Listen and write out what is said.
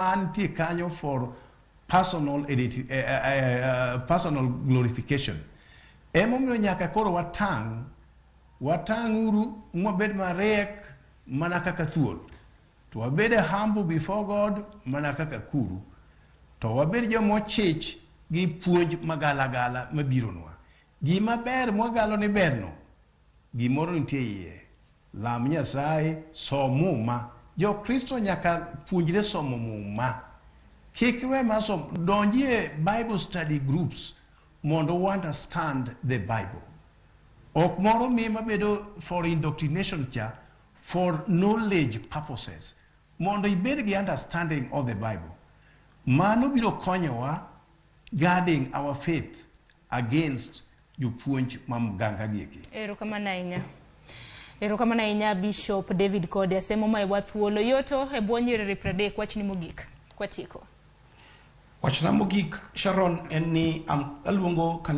anti kanyo for personal personal glorification. Emomiyo nyaka koro watang uru mwabed marek mana kaka thuol. To wabed humble before God mana kaka kuru. To wabed joma ochich gi puonj magala mabironwa. Gima ber mwagalo ni berno. Gimoro nitie iye. Lam Nyasaye, somo ma. Jakristo nyaka puonjre somo muma. Kik we masom donjie Bible study groups mondo understand the Bible. Ok moro mi mabedo for indoctrination cha, for knowledge purposes. Mondo ibed gi understanding of the Bible. Mano biro konyowa guarding our faith against jopuonj mamganga gieki. Erokamana inya Bishop David Kodia semo mai wathuolo yoto ebwonyere pradek wachni mogik kwatiko. Wachna mogik Sharon en ni aluongo